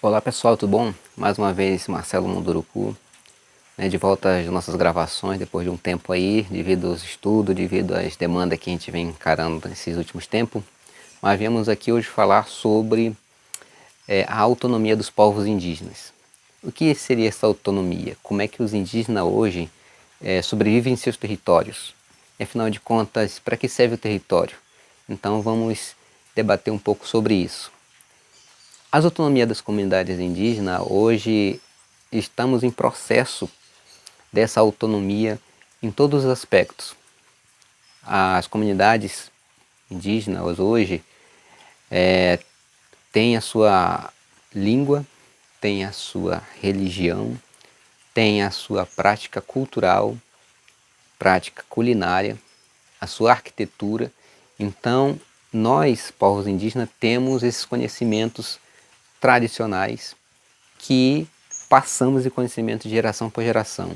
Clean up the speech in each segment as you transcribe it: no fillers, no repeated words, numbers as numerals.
Olá pessoal, tudo bom? Mais uma vez Marcelo Munduruku, de volta às nossas gravações depois de um tempo aí, devido aos estudos, devido às demandas que a gente vem encarando nesses últimos tempos. Mas viemos aqui hoje falar sobre a autonomia dos povos indígenas. O que seria essa autonomia? Como é que os indígenas hoje sobrevivem em seus territórios? E afinal de contas, para que serve o território? Então vamos debater um pouco sobre isso. As autonomias das comunidades indígenas, hoje estamos em processo dessa autonomia em todos os aspectos. As comunidades indígenas hoje têm a sua língua, têm a sua religião, têm a sua prática cultural, prática culinária, a sua arquitetura. Então, nós, povos indígenas, temos esses conhecimentos tradicionais que passamos de conhecimento de geração por geração.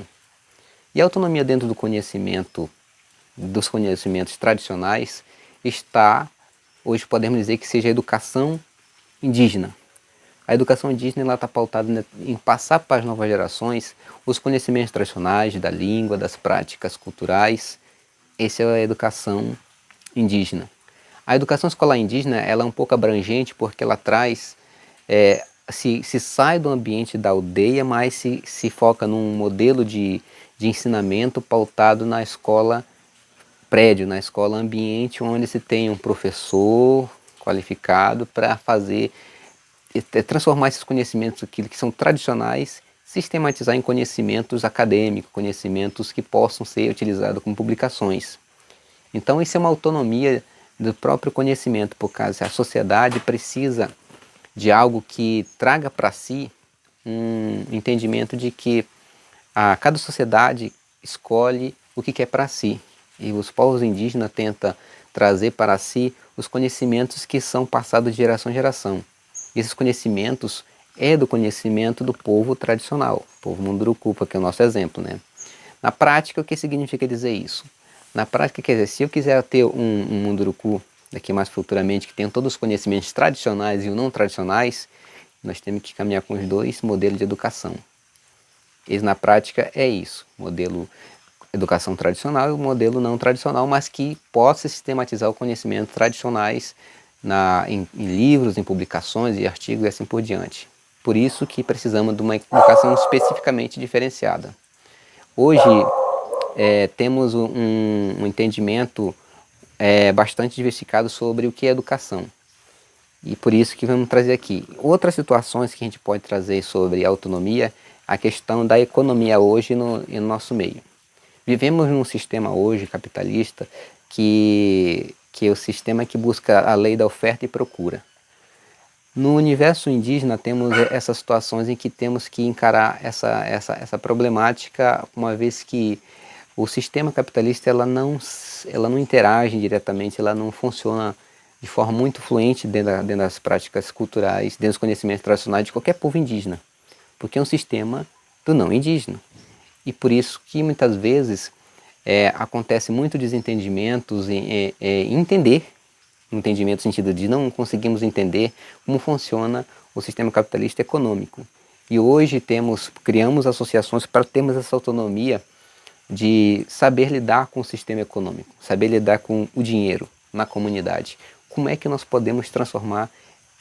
E a autonomia dentro do conhecimento, dos conhecimentos tradicionais, está, hoje podemos dizer que seja a educação indígena. A educação indígena está pautada em passar para as novas gerações os conhecimentos tradicionais da língua, das práticas culturais. Essa é a educação indígena. A educação escolar indígena ela é um pouco abrangente porque ela traz se sai do ambiente da aldeia, mas se foca num modelo de ensinamento pautado na escola prédio, na escola ambiente, onde se tem um professor qualificado para fazer, transformar esses conhecimentos que são tradicionais, sistematizar em conhecimentos acadêmicos, conhecimentos que possam ser utilizados como publicações. Então isso é uma autonomia do próprio conhecimento, porque a sociedade precisa de algo que traga para si um entendimento de que cada sociedade escolhe o que quer para si. E os povos indígenas tentam trazer para si os conhecimentos que são passados de geração em geração. Esses conhecimentos é do conhecimento do povo tradicional, povo Munduruku, que é o nosso exemplo, né? Na prática, o que significa dizer isso? Na prática, quer dizer, se eu quiser ter um Munduruku daqui mais futuramente, que tenha todos os conhecimentos tradicionais e não tradicionais, nós temos que caminhar com os dois modelos de educação. Eles, na prática, é isso, modelo educação tradicional e o modelo não tradicional, mas que possa sistematizar os conhecimentos tradicionais em livros, em publicações e artigos e assim por diante. Por isso que precisamos de uma educação especificamente diferenciada. Hoje temos um entendimento bastante diversificado sobre o que é educação. E por isso que vamos trazer aqui. Outras situações que a gente pode trazer sobre autonomia, a questão da economia hoje no nosso meio. Vivemos num sistema hoje capitalista que é o sistema que busca a lei da oferta e procura. No universo indígena temos essas situações em que temos que encarar essa problemática, uma vez que o sistema capitalista ela não interage diretamente, ela não funciona de forma muito fluente dentro das práticas culturais, dentro dos conhecimentos tradicionais de qualquer povo indígena, porque é um sistema do não indígena. E por isso que muitas vezes acontece muito desentendimentos em entendimento no sentido de não conseguimos entender como funciona o sistema capitalista econômico. E hoje criamos associações para termos essa autonomia de saber lidar com o sistema econômico, saber lidar com o dinheiro na comunidade. Como é que nós podemos transformar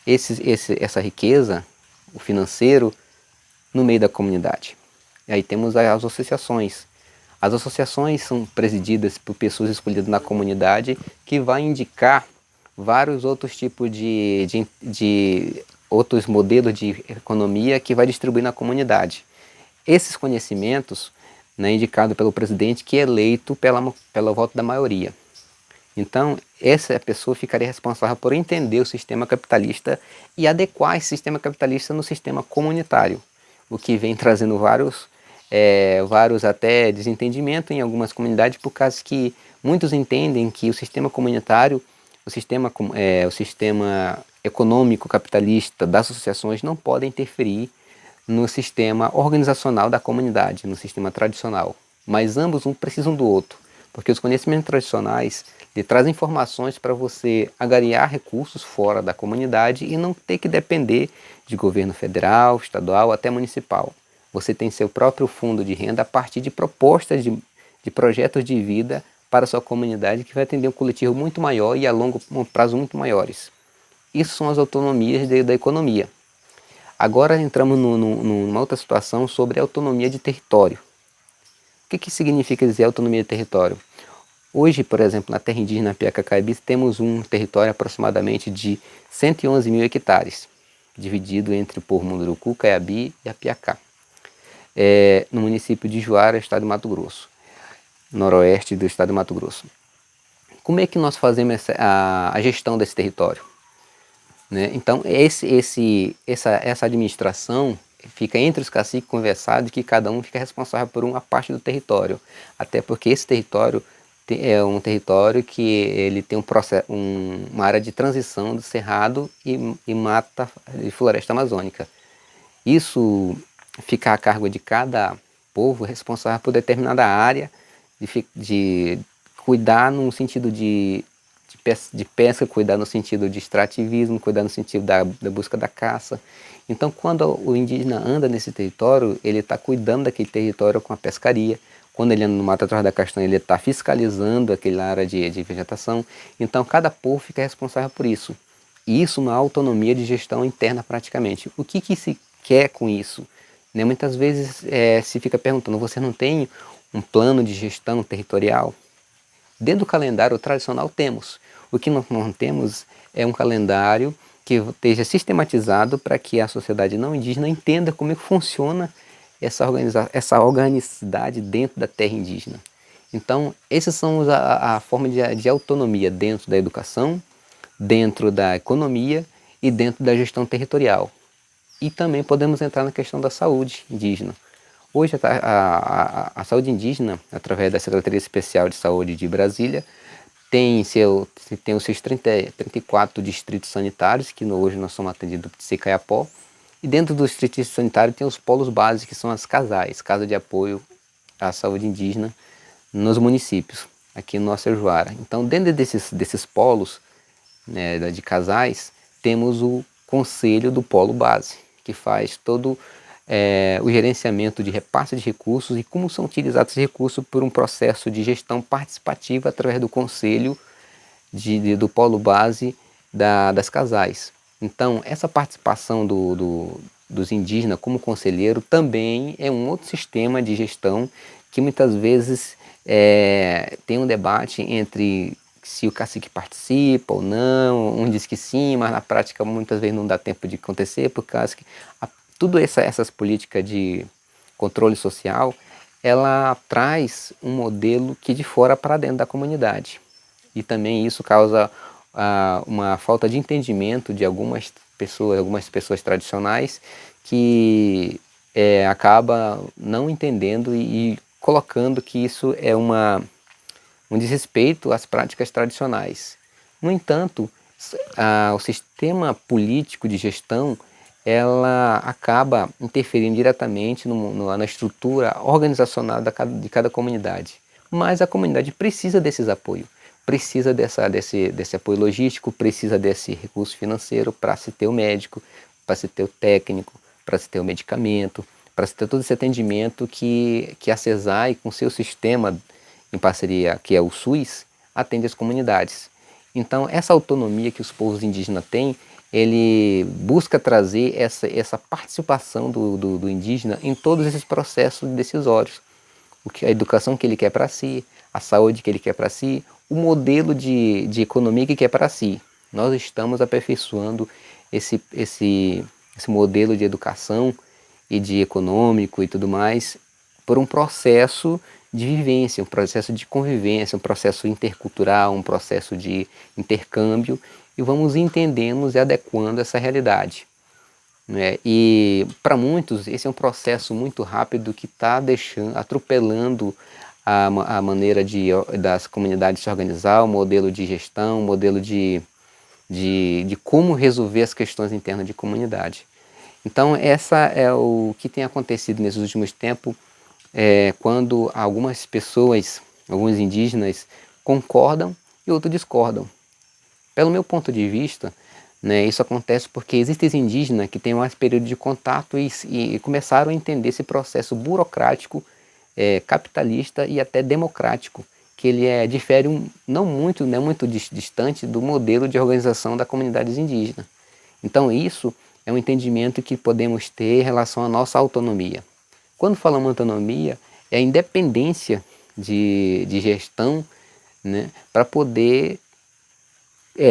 essa riqueza, o financeiro, no meio da comunidade? E aí temos as associações. As associações são presididas por pessoas escolhidas na comunidade que vai indicar vários outros tipos de outros modelos de economia que vai distribuir na comunidade. Esses conhecimentos indicado pelo presidente que é eleito pelo voto da maioria. Então, essa pessoa ficaria responsável por entender o sistema capitalista e adequar esse sistema capitalista no sistema comunitário, o que vem trazendo vários até desentendimentos em algumas comunidades, por causa que muitos entendem que o sistema comunitário, o sistema econômico capitalista das associações não podem interferir no sistema organizacional da comunidade, no sistema tradicional. Mas ambos precisam do outro. porque os conhecimentos tradicionais lhe trazem informações para você angariar recursos fora da comunidade e não ter que depender de governo federal, estadual, até municipal. Você tem seu próprio fundo de renda a partir de propostas de projetos de vida para a sua comunidade que vai atender um coletivo muito maior e a longo prazo muito maiores. Isso são as autonomias da economia. Agora entramos numa outra situação sobre a autonomia de território. O que significa dizer autonomia de território? Hoje, por exemplo, na terra indígena Piacacaibí, temos um território aproximadamente de 111 mil hectares, dividido entre o povo Munduruku, Caiabi e Apiacá, no município de Juara, estado de Mato Grosso, noroeste do estado de Mato Grosso. Como é que nós fazemos a gestão desse território? Né? Então, essa administração fica entre os caciques conversados, que cada um fica responsável por uma parte do território. Até porque esse território é um território que ele tem uma área de transição do cerrado e mata e floresta amazônica. Isso fica a cargo de cada povo responsável por determinada área, de cuidar no sentido de pesca, cuidar no sentido de extrativismo, cuidar no sentido da busca da caça. Então, quando o indígena anda nesse território, ele está cuidando daquele território com a pescaria. Quando ele anda no mato atrás da castanha, ele está fiscalizando aquela área de vegetação. Então, cada povo fica responsável por isso. E isso uma autonomia de gestão interna praticamente. O que se quer com isso? Né? Muitas vezes se fica perguntando, você não tem um plano de gestão territorial? Dentro do calendário tradicional temos. O que nós não temos é um calendário que esteja sistematizado para que a sociedade não indígena entenda como é que funciona essa organicidade dentro da terra indígena. Então, esses são a forma de autonomia dentro da educação, dentro da economia e dentro da gestão territorial. E também podemos entrar na questão da saúde indígena. Hoje a saúde indígena, através da Secretaria Especial de Saúde de Brasília, tem os seus 34 distritos sanitários, que hoje nós somos atendidos por Secaiapó. E dentro dos distritos sanitários tem os polos básicos, que são as casais, Casa de Apoio à Saúde Indígena, nos municípios, aqui no nosso Juara. Então, dentro desses polos, né, de casais, temos o Conselho do Polo Base, que faz todo o gerenciamento de repasse de recursos e como são utilizados esses recursos por um processo de gestão participativa através do Conselho do Polo Base das casais. Então, essa participação dos indígenas como conselheiro também é um outro sistema de gestão que muitas vezes tem um debate entre se o cacique participa ou não. Um diz que sim, mas na prática muitas vezes não dá tempo de acontecer, por causa que tudo essas políticas de controle social, ela traz um modelo que de fora para dentro da comunidade. E também isso causa uma falta de entendimento de algumas pessoas tradicionais que acaba não entendendo e colocando que isso é um desrespeito às práticas tradicionais. No entanto, o sistema político de gestão ela acaba interferindo diretamente na estrutura organizacional de cada comunidade. Mas a comunidade precisa desses apoios, precisa desse apoio logístico, precisa desse recurso financeiro para se ter o médico, para se ter o técnico, para se ter o medicamento, para se ter todo esse atendimento que a CESAI, com seu sistema em parceria, que é o SUS, atende as comunidades. Então, essa autonomia que os povos indígenas têm, ele busca trazer essa participação do indígena em todos esses processos decisórios. A educação que ele quer para si, a saúde que ele quer para si, o modelo de economia que quer para si. Nós estamos aperfeiçoando esse modelo de educação e de econômico e tudo mais por um processo de vivência, um processo de convivência, um processo intercultural, um processo de intercâmbio, e vamos entendendo e adequando essa realidade. Né? E para muitos esse é um processo muito rápido que está atropelando a maneira das comunidades se organizar, o modelo de gestão, o modelo de como resolver as questões internas de comunidade. Então essa é o que tem acontecido nesses últimos tempos, quando algumas pessoas Alguns indígenas concordam e outros discordam. Pelo meu ponto de vista, né, isso acontece porque existem indígenas que têm mais período de contato e começaram a entender esse processo burocrático, capitalista e até democrático, que ele difere não muito distante do modelo de organização da comunidade indígena. Então isso é um entendimento que podemos ter em relação à nossa autonomia. Quando falamos autonomia, é a independência de gestão, né, para poder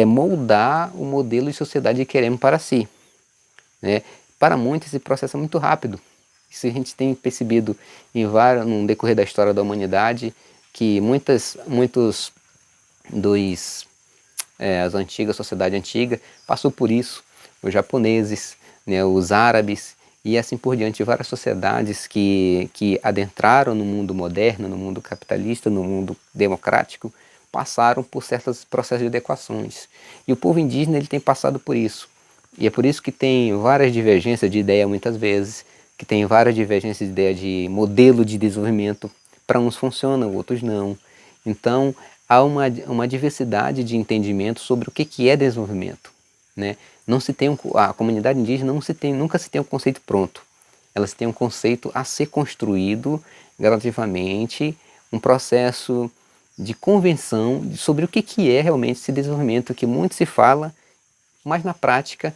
moldar o modelo de sociedade que queremos para si. Né? Para muitos esse processo é muito rápido. Isso a gente tem percebido no decorrer da história da humanidade, que as antigas, sociedade antiga, passou por isso. Os japoneses, né, os árabes e assim por diante, várias sociedades que adentraram no mundo moderno, no mundo capitalista, no mundo democrático, passaram por certos processos de adequações. E o povo indígena ele tem passado por isso. E é por isso que tem várias divergências de ideia muitas vezes, que tem várias divergências de ideia de modelo de desenvolvimento. Para uns funciona, outros não. Então, há uma diversidade de entendimento sobre o que é desenvolvimento. Né? Não se tem a comunidade indígena nunca se tem um conceito pronto. Elas têm um conceito a ser construído gradativamente, um processo de convenção sobre o que é realmente esse desenvolvimento, que muito se fala, mas na prática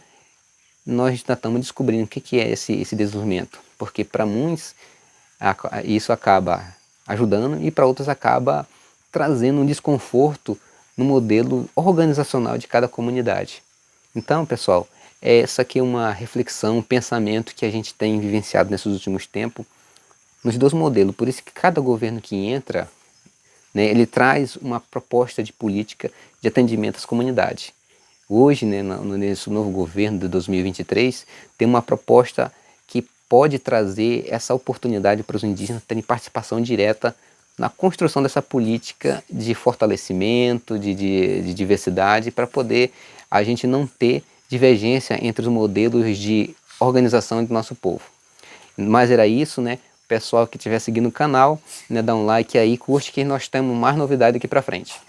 nós ainda estamos descobrindo o que é esse desenvolvimento. Porque para muitos isso acaba ajudando e para outros acaba trazendo um desconforto no modelo organizacional de cada comunidade. Então, pessoal, essa aqui é uma reflexão, um pensamento que a gente tem vivenciado nesses últimos tempos nos dois modelos. Por isso que cada governo que entra, né, ele traz uma proposta de política de atendimento às comunidades. Hoje, né, nesse novo governo de 2023, tem uma proposta que pode trazer essa oportunidade para os indígenas terem participação direta na construção dessa política de fortalecimento, de diversidade, para poder a gente não ter divergência entre os modelos de organização do nosso povo. Mas era isso, né? Pessoal que estiver seguindo o canal, né, dá um like aí, curte que nós temos mais novidade aqui para frente.